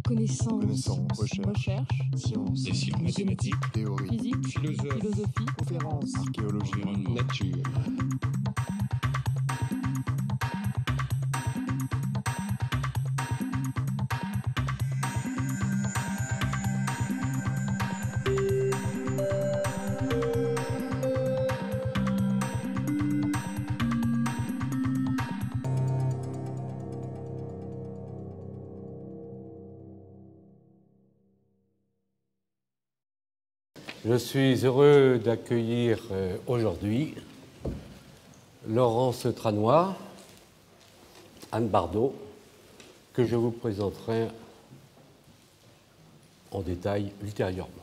Connaissance, recherche, sciences, dessin, mathématiques, théorie, physique, philosophie, conférences, archéologie, nature. Je suis heureux d'accueillir aujourd'hui Laurence Tranois, Anne Bardot, que je vous présenterai en détail ultérieurement.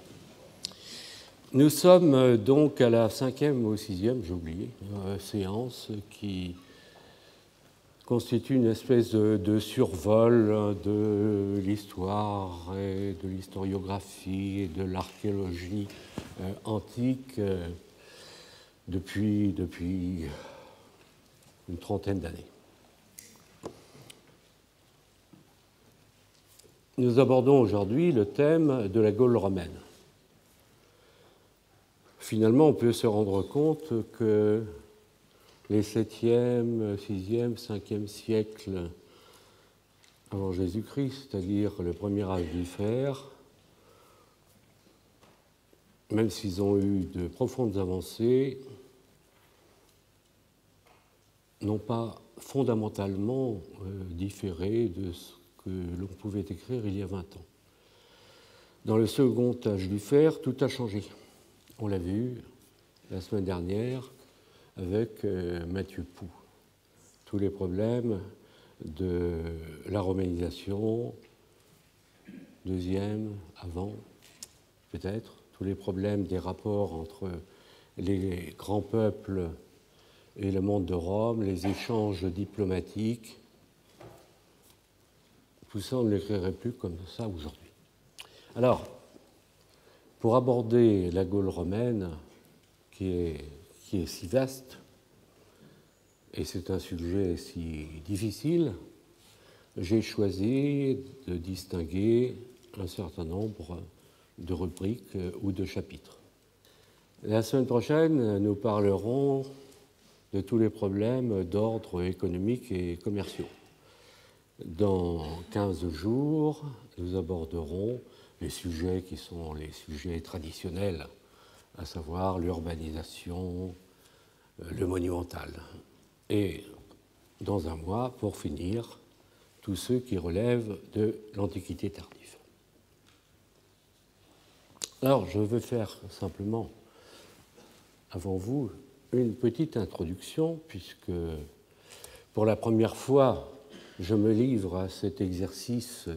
Nous sommes donc à la 5e ou 6e, j'ai oublié, séance qui constitue une espèce de survol de l'histoire et de l'historiographie et de l'archéologie antique depuis une trentaine d'années. Nous abordons aujourd'hui le thème de la Gaule romaine. Finalement, on peut se rendre compte que les 7e, 6e, 5e siècles avant Jésus-Christ, c'est-à-dire le premier âge du fer, même s'ils ont eu de profondes avancées, n'ont pas fondamentalement différé de ce que l'on pouvait écrire il y a 20 ans. Dans le second âge du fer, tout a changé. On l'a vu la semaine dernière avec Mathieu Pou. Tous les problèmes de la romanisation, deuxième, avant, peut-être, tous les problèmes des rapports entre les grands peuples et le monde de Rome, les échanges diplomatiques, tout ça, on ne l'écrirait plus comme ça aujourd'hui. Alors, pour aborder la Gaule romaine, qui est si vaste, et c'est un sujet si difficile, j'ai choisi de distinguer un certain nombre de rubriques ou de chapitres. La semaine prochaine, nous parlerons de tous les problèmes d'ordre économique et commerciaux. Dans 15 jours, nous aborderons les sujets qui sont les sujets traditionnels, à savoir l'urbanisation, le monumental. Et dans un mois, pour finir, tous ceux qui relèvent de l'Antiquité tardive. Alors, je veux faire simplement, avant vous, une petite introduction, puisque pour la première fois, je me livre à cet exercice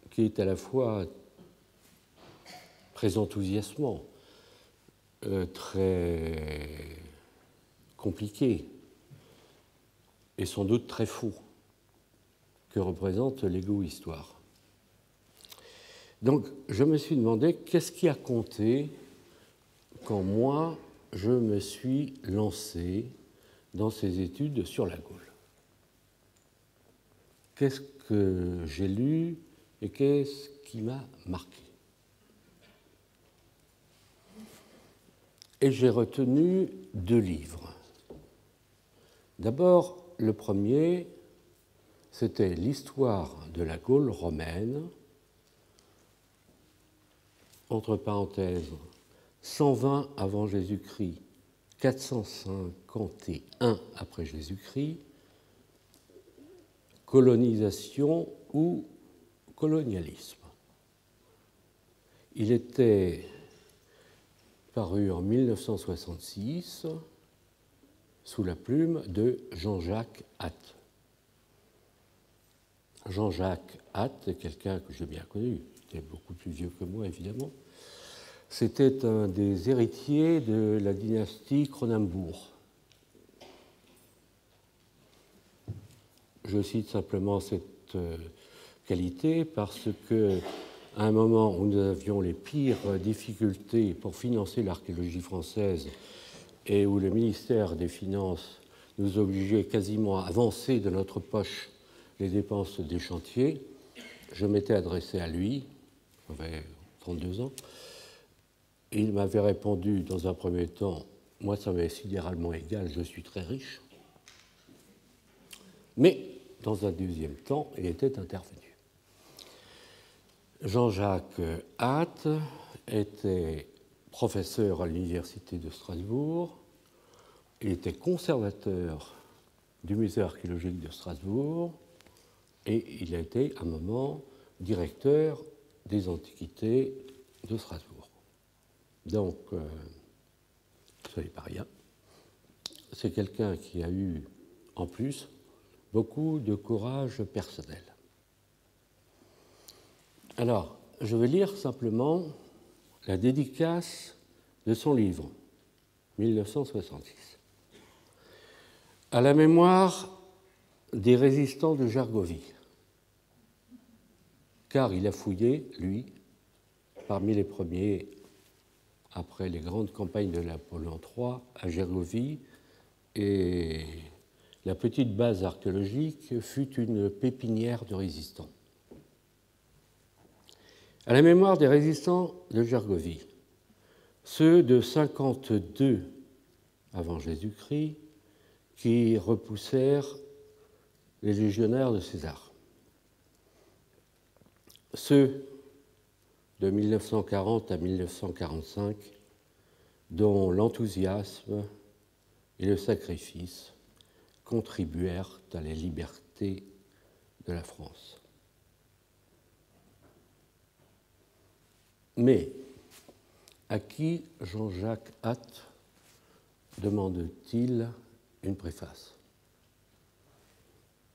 qui est à la fois très enthousiasmant, très compliqué et sans doute très fou, que représente l'égo-histoire. Donc, je me suis demandé qu'est-ce qui a compté quand moi, je me suis lancé dans ces études sur la Gaule. Qu'est-ce que j'ai lu et qu'est-ce qui m'a marqué? Et j'ai retenu 2 livres. D'abord, le premier, c'était l'histoire de la Gaule romaine, entre parenthèses, 120 avant Jésus-Christ, 451 après Jésus-Christ, colonisation ou colonialisme. Il était paru en 1966 sous la plume de Jean-Jacques Hatt. Jean-Jacques Hatt est quelqu'un que j'ai bien connu, il était beaucoup plus vieux que moi évidemment. C'était un des héritiers de la dynastie Cronenbourg. Je cite simplement cette qualité parce que, à un moment où nous avions les pires difficultés pour financer l'archéologie française et où le ministère des Finances nous obligeait quasiment à avancer de notre poche les dépenses des chantiers, je m'étais adressé à lui, j'avais 32 ans, et il m'avait répondu dans un premier temps, moi ça m'est sidéralement égal, je suis très riche. Mais dans un deuxième temps, il était intervenu. Jean-Jacques Hatt était professeur à l'université de Strasbourg, il était conservateur du musée archéologique de Strasbourg et il a été à un moment directeur des antiquités de Strasbourg. Donc, ce n'est pas rien. C'est quelqu'un qui a eu, en plus, beaucoup de courage personnel. Alors, je vais lire simplement la dédicace de son livre, 1966. À la mémoire des résistants de Gergovie, car il a fouillé, lui, parmi les premiers, après les grandes campagnes de Napoléon III, à Gergovie, et la petite base archéologique fut une pépinière de résistants. À la mémoire des résistants de Gergovie, ceux de 52 avant Jésus-Christ qui repoussèrent les légionnaires de César, ceux de 1940 à 1945 dont l'enthousiasme et le sacrifice contribuèrent à la liberté de la France. Mais à qui Jean-Jacques Hatt demande-t-il une préface?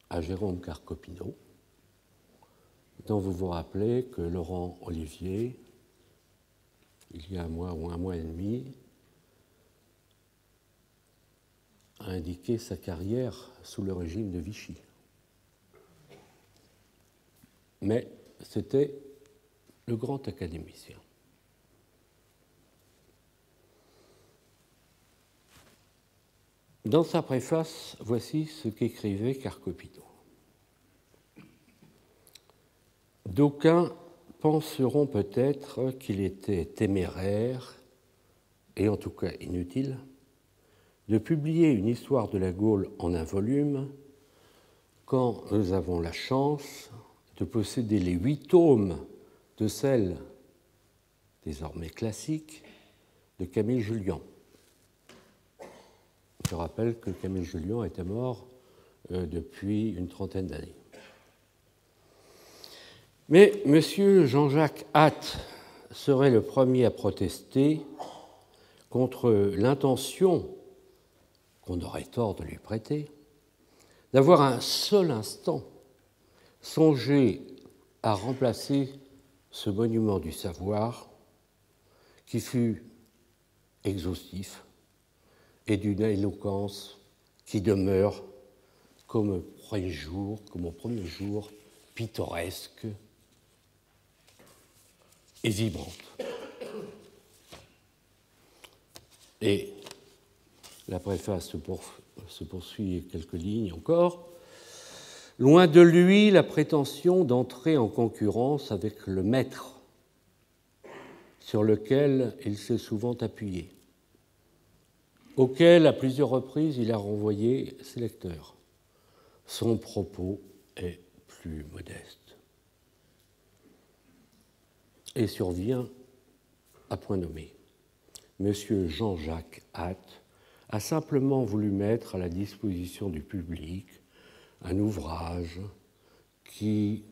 À Jérôme Carcopino, dont vous vous rappelez que Laurent Olivier, il y a un mois ou un mois et demi, a indiqué sa carrière sous le régime de Vichy. Mais c'était le grand académicien. Dans sa préface, voici ce qu'écrivait Carcopino. D'aucuns penseront peut-être qu'il était téméraire, et en tout cas inutile, de publier une histoire de la Gaule en un volume quand nous avons la chance de posséder les 8 tomes de celle, désormais classique, de Camille Jullian. Je rappelle que Camille Jullian était mort depuis une trentaine d'années. Mais M. Jean-Jacques Hatt serait le premier à protester contre l'intention qu'on aurait tort de lui prêter, d'avoir un seul instant songé à remplacer ce monument du savoir qui fut exhaustif et d'une éloquence qui demeure comme au premier jour, pittoresque et vibrante. Et la préface se poursuit quelques lignes encore. Loin de lui la prétention d'entrer en concurrence avec le maître sur lequel il s'est souvent appuyé, auquel à plusieurs reprises il a renvoyé ses lecteurs. Son propos est plus modeste et survient à point nommé. Monsieur Jean-Jacques Hatt a simplement voulu mettre à la disposition du public un ouvrage qui,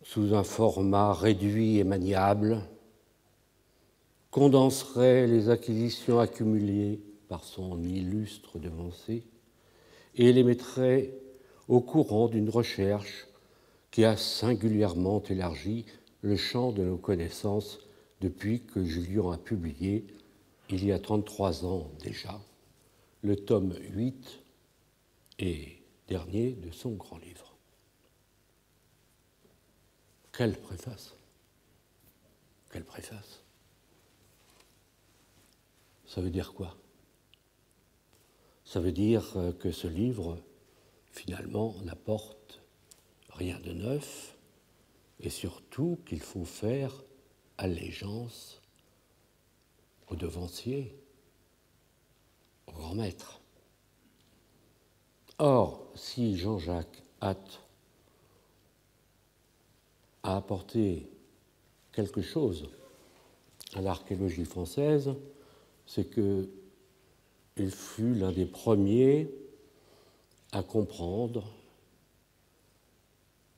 sous un format réduit et maniable, condenserait les acquisitions accumulées par son illustre devancier et les mettrait au courant d'une recherche qui a singulièrement élargi le champ de nos connaissances depuis que Jullian a publié, il y a 33 ans déjà, le tome 8 et dernier de son grand livre. Quelle préface! Quelle préface! Ça veut dire quoi? Ça veut dire que ce livre, finalement, n'apporte rien de neuf, et surtout qu'il faut faire allégeance au devancier, au grand maître. Or, si Jean-Jacques Hatt a apporté quelque chose à l'archéologie française, c'est qu'il fut l'un des premiers à comprendre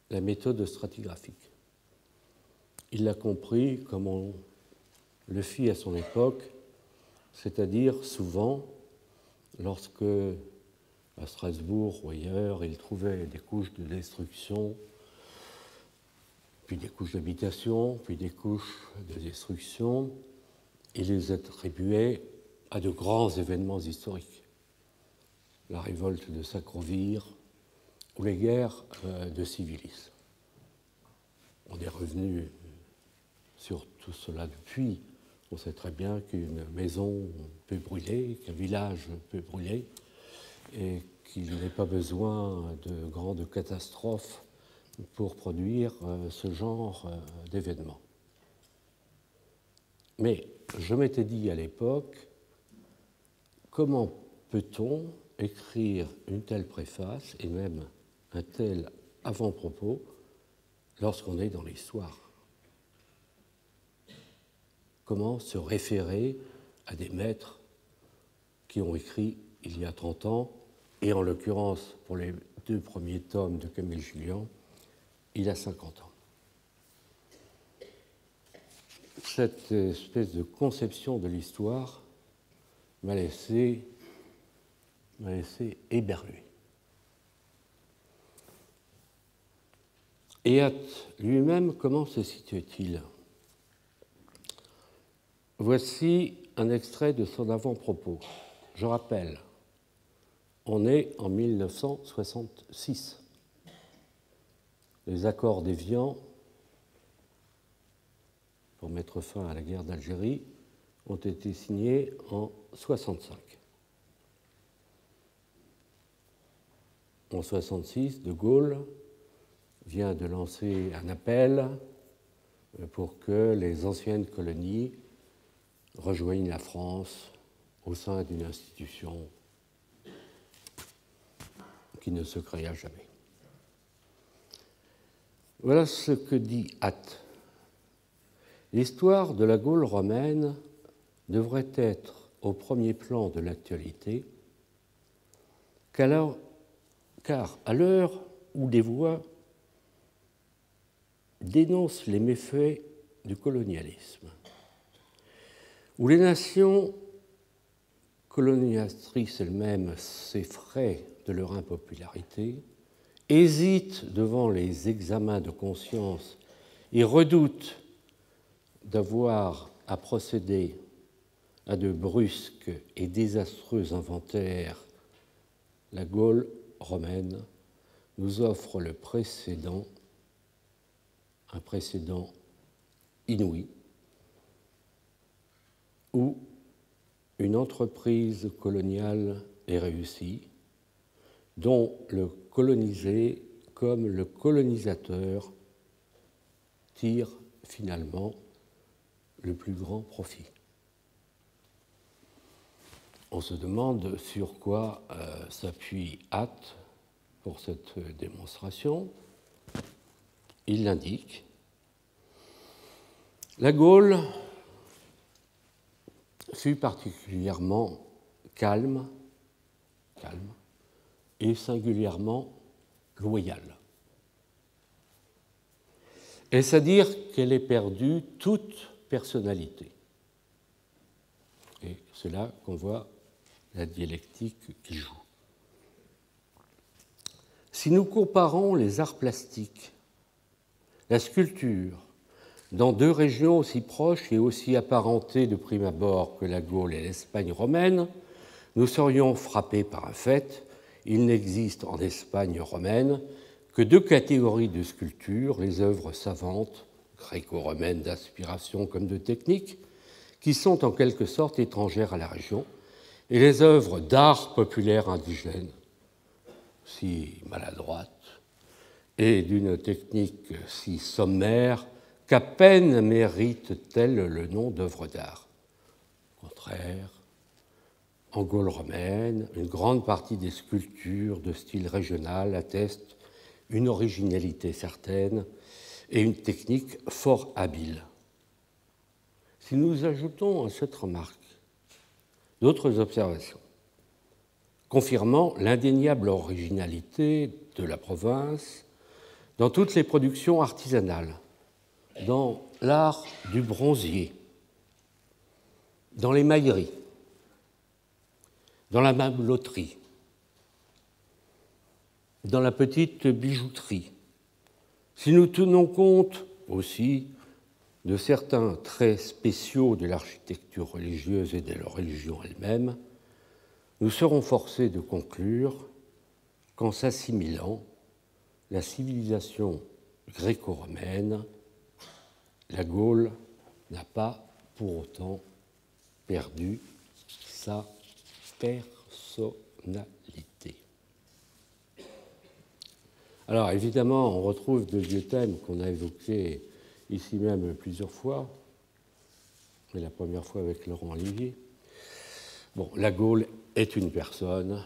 la méthode stratigraphique. Il l'a compris comme on le fit à son époque, c'est-à-dire souvent lorsque, à Strasbourg ou ailleurs, il trouvait des couches de destruction, puis des couches d'habitation, puis des couches de destruction, il les attribuait à de grands événements historiques. La révolte de Sacrovire ou les guerres de Civilis. On est revenu sur tout cela depuis. On sait très bien qu'une maison peut brûler, qu'un village peut brûler, et qu'il n'est pas besoin de grandes catastrophes pour produire ce genre d'événements. Mais je m'étais dit à l'époque, comment peut-on écrire une telle préface et même un tel avant-propos lorsqu'on est dans l'histoire? Comment se référer à des maîtres qui ont écrit il y a 30 ans, et en l'occurrence, pour les 2 premiers tomes de Camille Jullian, il y a 50 ans. Cette espèce de conception de l'histoire m'a laissé éberlué. Et Hatt lui-même, comment se situe-t-il? Voici un extrait de son avant-propos. Je rappelle, on est en 1966. Les accords d'Évian, pour mettre fin à la guerre d'Algérie, ont été signés en 1965. En 1966, De Gaulle vient de lancer un appel pour que les anciennes colonies rejoignent la France au sein d'une institution qui ne se créa jamais. Voilà ce que dit Hatt. L'histoire de la Gaule romaine devrait être au premier plan de l'actualité, car à l'heure où des voix dénoncent les méfaits du colonialisme, où les nations colonisatrices elles-mêmes s'effraient de leur impopularité, hésitent devant les examens de conscience et redoutent d'avoir à procéder à de brusques et désastreux inventaires, la Gaule romaine nous offre un précédent inouï, où une entreprise coloniale est réussie, dont le colonisé comme le colonisateur tire finalement le plus grand profit. On se demande sur quoi s'appuie Hatt pour cette démonstration. Il l'indique. La Gaule fut particulièrement calme et singulièrement loyale. Est-ce à dire qu'elle ait perdu toute personnalité? Et c'est là qu'on voit la dialectique qui joue. Si nous comparons les arts plastiques, la sculpture, dans 2 régions aussi proches et aussi apparentées de prime abord que la Gaule et l'Espagne romaine, nous serions frappés par un fait: il n'existe en Espagne romaine que 2 catégories de sculptures, les œuvres savantes, gréco-romaines d'inspiration comme de technique, qui sont en quelque sorte étrangères à la région, et les œuvres d'art populaire indigène, si maladroites, et d'une technique si sommaire qu'à peine mérite-t-elle le nom d'œuvre d'art. Au contraire, en Gaule romaine, une grande partie des sculptures de style régional attestent une originalité certaine et une technique fort habile. Si nous ajoutons à cette remarque d'autres observations, confirmant l'indéniable originalité de la province dans toutes les productions artisanales, dans l'art du bronzier, dans l'émaillerie, dans la meublotterie, dans la petite bijouterie, si nous tenons compte aussi de certains traits spéciaux de l'architecture religieuse et de la religion elle-même, nous serons forcés de conclure qu'en s'assimilant, la civilisation gréco-romaine, la Gaule n'a pas pour autant perdu sa personnalité. Alors évidemment, on retrouve de vieux thèmes qu'on a évoqués ici même plusieurs fois, et la première fois avec Laurent Olivier. Bon, la Gaule est une personne,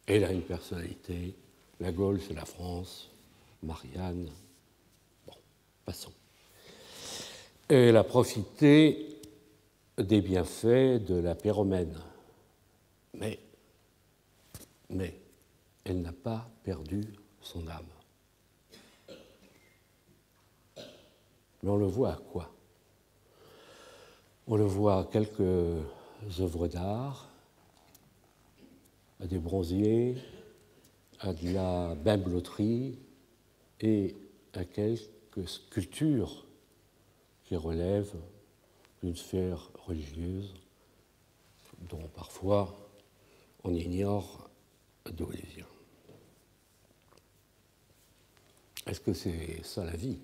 elle a une personnalité. La Gaule, c'est la France, Marianne. Bon, passons. Elle a profité des bienfaits de la paix romaine, mais elle n'a pas perdu son âme. Mais on le voit à quoi? On le voit à quelques œuvres d'art, à des bronziers, à de la bimbeloterie et à quelques sculptures qui relèvent d'une sphère religieuse dont parfois on ignore d'où elle vient. Est-ce que c'est ça la vie?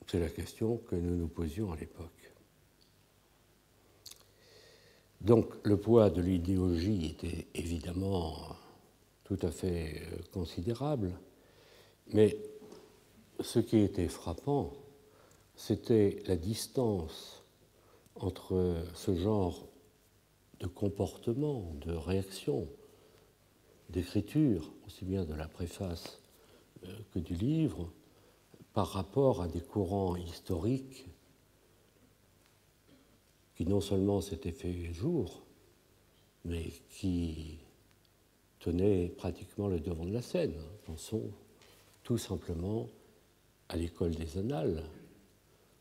C'est la question que nous nous posions à l'époque. Donc le poids de l'idéologie était évidemment tout à fait considérable, mais ce qui était frappant, c'était la distance entre ce genre de comportement, de réaction, d'écriture, aussi bien de la préface que du livre, par rapport à des courants historiques qui non seulement s'étaient fait jour, mais qui tenaient pratiquement le devant de la scène. Pensons tout simplement à l'école des Annales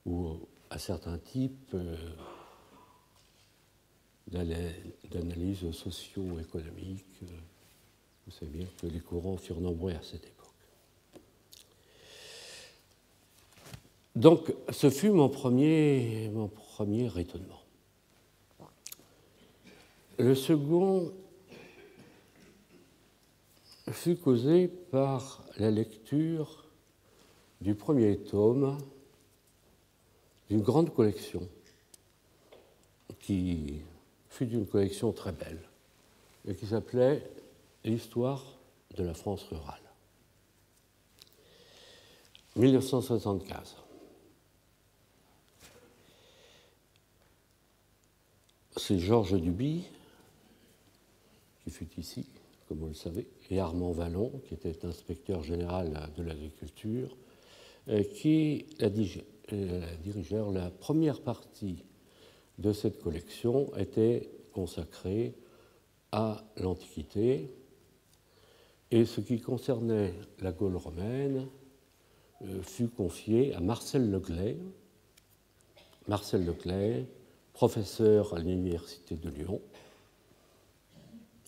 ou à certains types d'analyses socio-économiques. Vous savez bien que les courants furent nombreux à cette époque. Donc, ce fut mon premier étonnement. Le second fut causé par la lecture du premier tome d'une grande collection qui fut une collection très belle et qui s'appelait L'histoire de la France rurale. 1975. C'est Georges Duby, qui fut ici, comme vous le savez, et Armand Vallon, qui était inspecteur général de l'agriculture, qui dirigèrent. La première partie de cette collection était consacrée à l'Antiquité, et ce qui concernait la Gaule romaine fut confié à Marcel Leclès. Marcel Leclès, professeur à l'Université de Lyon,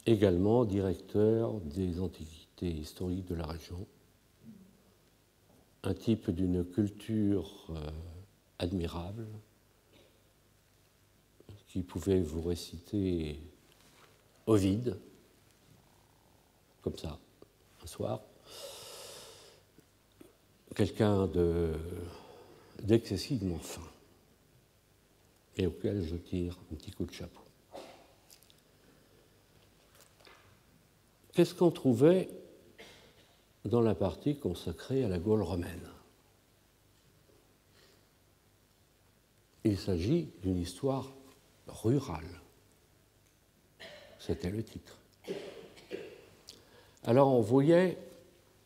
également directeur des antiquités historiques de la région, un type d'une culture admirable, qui pouvait vous réciter Ovide, comme ça, un soir. Quelqu'un d'excessivement fin, et auquel je tire un petit coup de chapeau. qu'est-ce qu'on trouvait dans la partie consacrée à la Gaule romaine? Il s'agit d'une histoire rurale. C'était le titre. Alors on voyait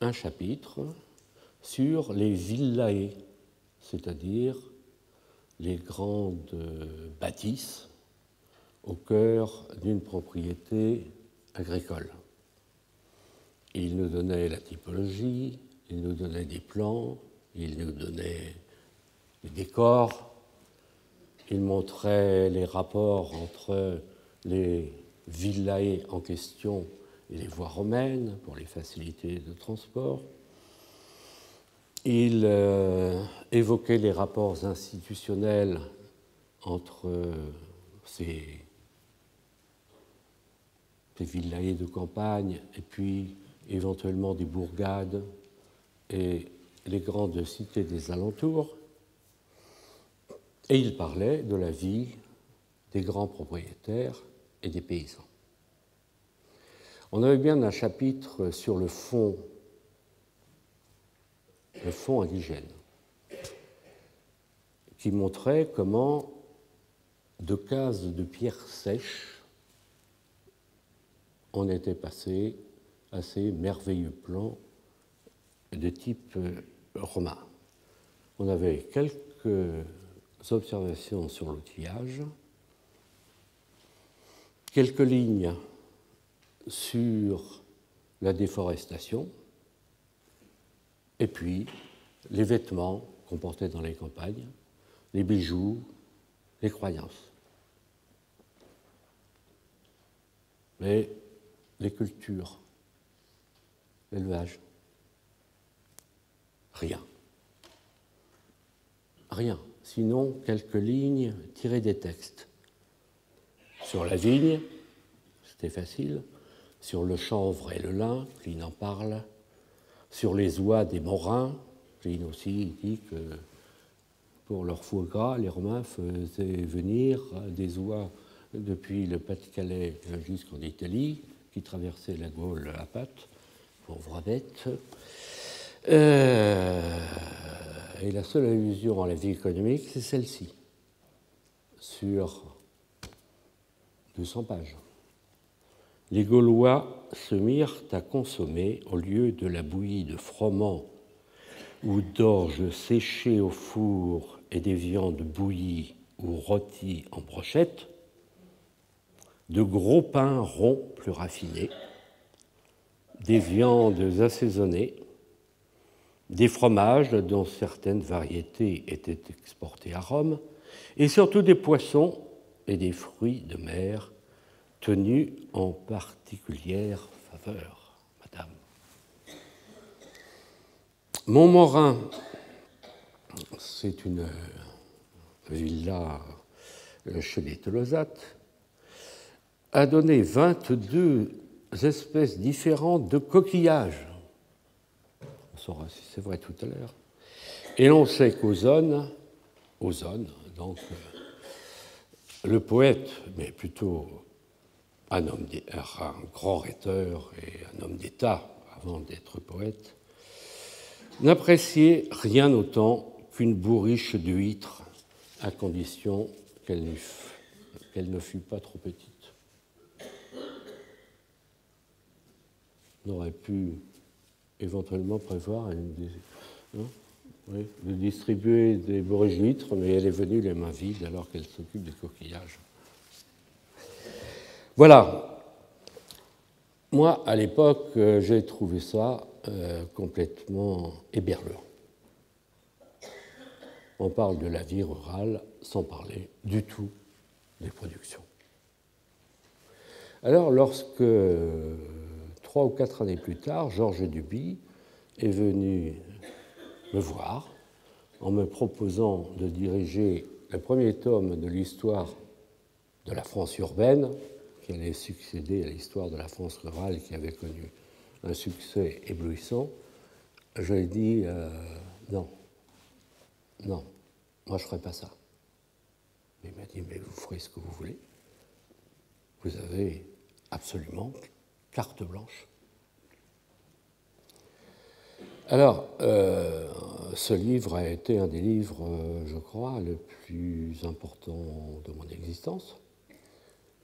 un chapitre sur les villae, c'est-à-dire les grandes bâtisses au cœur d'une propriété agricole. Il nous donnait la typologie, il nous donnait des plans, il nous donnait des décors, il montrait les rapports entre les villae en question et les voies romaines pour les facilités de transport. Il évoquait les rapports institutionnels entre ces villae de campagne et puis éventuellement des bourgades et les grandes cités des alentours. Et il parlait de la vie des grands propriétaires et des paysans. On avait bien un chapitre sur le fond indigène, qui montrait comment de cases de pierre sèche on était passé à ces merveilleux plans de type romain. On avait quelques observations sur l'outillage, quelques lignes sur la déforestation, et puis les vêtements qu'on portait dans les campagnes, les bijoux, les croyances. Mais les cultures, l'élevage, rien. Rien, sinon quelques lignes tirées des textes. Sur la vigne, c'était facile. Sur le chanvre et le lin, Pline en parle. Sur les oies des Morins, Pline aussi dit que pour leur foie gras, les Romains faisaient venir des oies depuis le Pas-de-Calais jusqu'en Italie, qui traversaient la Gaule à pattes, pauvres bêtes. Et la seule allusion à la vie économique, c'est celle-ci, sur 200 pages. Les Gaulois se mirent à consommer, au lieu de la bouillie de froment ou d'orge séchée au four et des viandes bouillies ou rôties en brochettes, de gros pains ronds plus raffinés, des viandes assaisonnées, des fromages dont certaines variétés étaient exportées à Rome, et surtout des poissons et des fruits de mer tenus en particulière faveur, madame. Montmorin, c'est une villa chez les Tolosates, a donné 22 espèces différentes de coquillages. On saura si c'est vrai tout à l'heure. Et l'on sait qu'Ozone, donc le poète, mais plutôt un grand rhéteur et un homme d'État avant d'être poète, n'appréciait rien autant qu'une bourriche d'huîtres, à condition qu'elle ne fût pas trop petite. On aurait pu éventuellement prévoir de distribuer des bourriches d'huîtres, mais elle est venue les mains vides alors qu'elle s'occupe des coquillages. Voilà. Moi, à l'époque, j'ai trouvé ça complètement éberluant. On parle de la vie rurale sans parler du tout des productions. Alors, lorsque 3 ou 4 années plus tard, Georges Duby est venu me voir en me proposant de diriger le premier tome de l'histoire de la France urbaine, qui allait succéder à l'histoire de la France rurale, qui avait connu un succès éblouissant. Je lui ai dit non, moi je ne ferai pas ça. Il m'a dit, mais vous ferez ce que vous voulez. Vous avez absolument carte blanche. Alors, ce livre a été un des livres, je crois, le plus important de mon existence,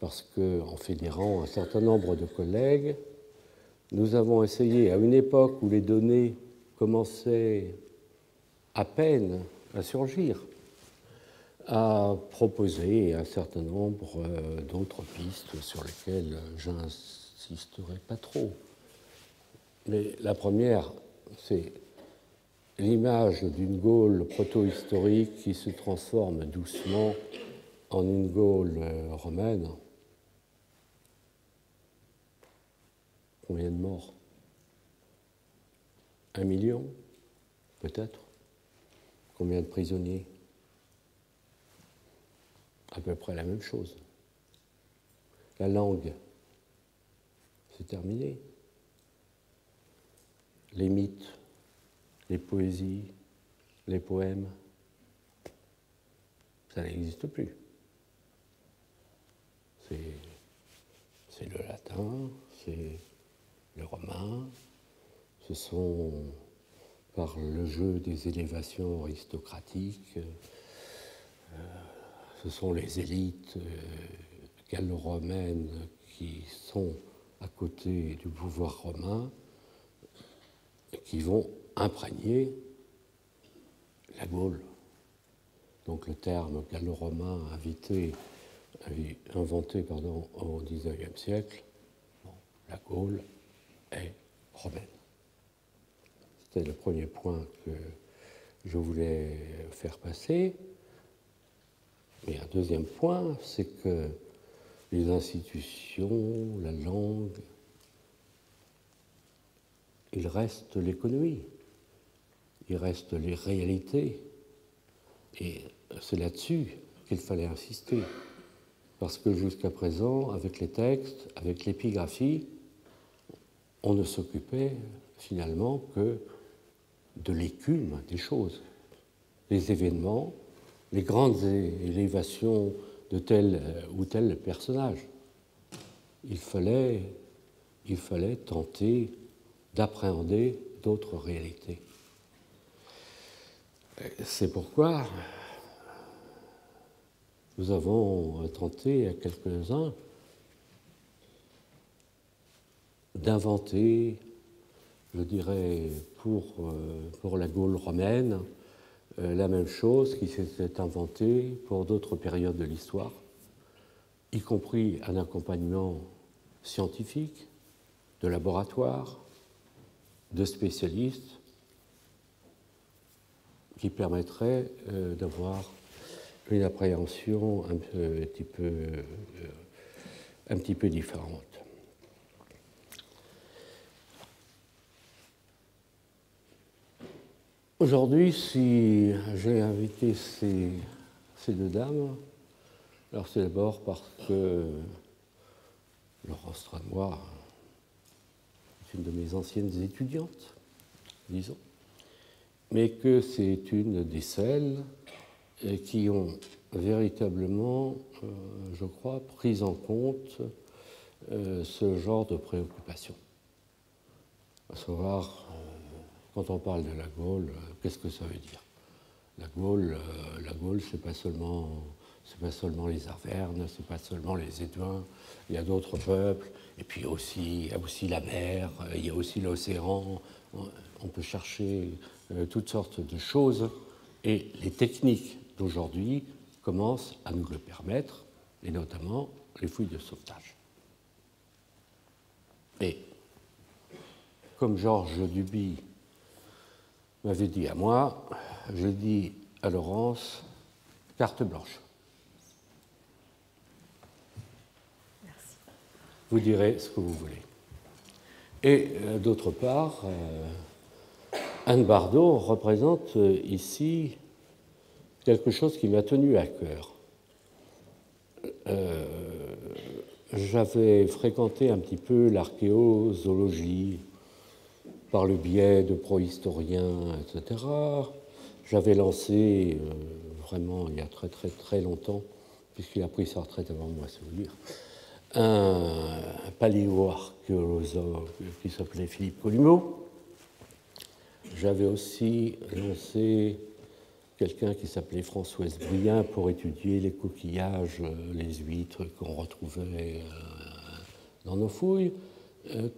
parce qu'en fédérant un certain nombre de collègues, nous avons essayé, à une époque où les données commençaient à peine à surgir, à proposer un certain nombre d'autres pistes sur lesquelles j'insisterai pas trop. Mais la première, c'est l'image d'une Gaule proto-historique qui se transforme doucement en une Gaule romaine. Combien de morts? 1 million, peut-être? Combien de prisonniers? À peu près la même chose. La langue, c'est terminé. Les mythes, les poésies, les poèmes, ça n'existe plus. C'est le latin, c'est le romain, ce sont, par le jeu des élévations aristocratiques, ce sont les élites gallo-romaines qui sont à côté du pouvoir romain qui vont imprégner la Gaule. Donc le terme gallo-romain inventé au XIXe siècle, bon, la Gaule est romaine. C'était le premier point que je voulais faire passer. Et un deuxième point, c'est que les institutions, la langue, il reste l'économie, il reste les réalités. Et c'est là-dessus qu'il fallait insister. Parce que jusqu'à présent, avec les textes, avec l'épigraphie, on ne s'occupait finalement que de l'écume des choses. Les événements, les grandes élévations de tel ou tel personnage. Il fallait tenter d'appréhender d'autres réalités. C'est pourquoi nous avons tenté à quelques-uns d'inventer, je dirais, pour la Gaule romaine, la même chose qui s'était inventée pour d'autres périodes de l'histoire, y compris un accompagnement scientifique, de laboratoire, de spécialistes, qui permettrait d'avoir une appréhension un petit peu différente. Aujourd'hui, si j'ai invité ces deux dames, alors c'est d'abord parce que Laurence Stramois est une de mes anciennes étudiantes, disons, mais que c'est une des celles qui ont véritablement, je crois, pris en compte ce genre de préoccupation. À savoir, quand on parle de la Gaule, qu'est-ce que ça veut dire? La Gaule, c'est pas seulement les Arvernes, c'est pas seulement les Éduins, il y a d'autres peuples, et puis il y a aussi la mer, il y a aussi l'océan, on peut chercher toutes sortes de choses, et les techniques d'aujourd'hui commencent à nous le permettre, et notamment les fouilles de sauvetage. Et comme Georges Duby m'avait dit à moi, je dis à Laurence, carte blanche. Merci. Vous direz ce que vous voulez. Et d'autre part, Anne Bardot représente ici quelque chose qui m'a tenu à cœur. J'avais fréquenté un petit peu l'archéozoologie par le biais de prohistoriens, etc. J'avais lancé, vraiment il y a très très très longtemps, puisqu'il a pris sa retraite avant moi, c'est vous dire, un paléo-archéologue qui s'appelait Philippe Collumeau. j'avais aussi lancé quelqu'un qui s'appelait Françoise Brien pour étudier les coquillages, les huîtres qu'on retrouvait dans nos fouilles,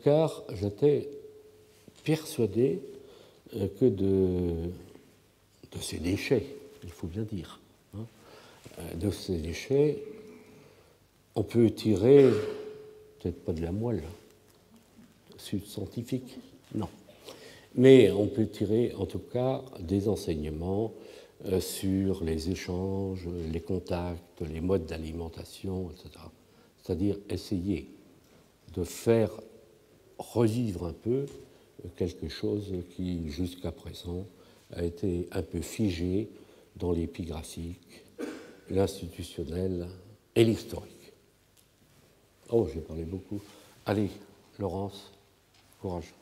car j'étais persuadé que de ces déchets, il faut bien dire, hein, de ces déchets, on peut tirer, peut-être pas de la moelle, scientifique, non, mais on peut tirer en tout cas des enseignements sur les échanges, les contacts, les modes d'alimentation, etc. C'est-à-dire essayer de faire revivre un peu quelque chose qui, jusqu'à présent, a été un peu figé dans l'épigraphique, l'institutionnel et l'historique. Oh, j'ai parlé beaucoup. Allez, Laurence, courage.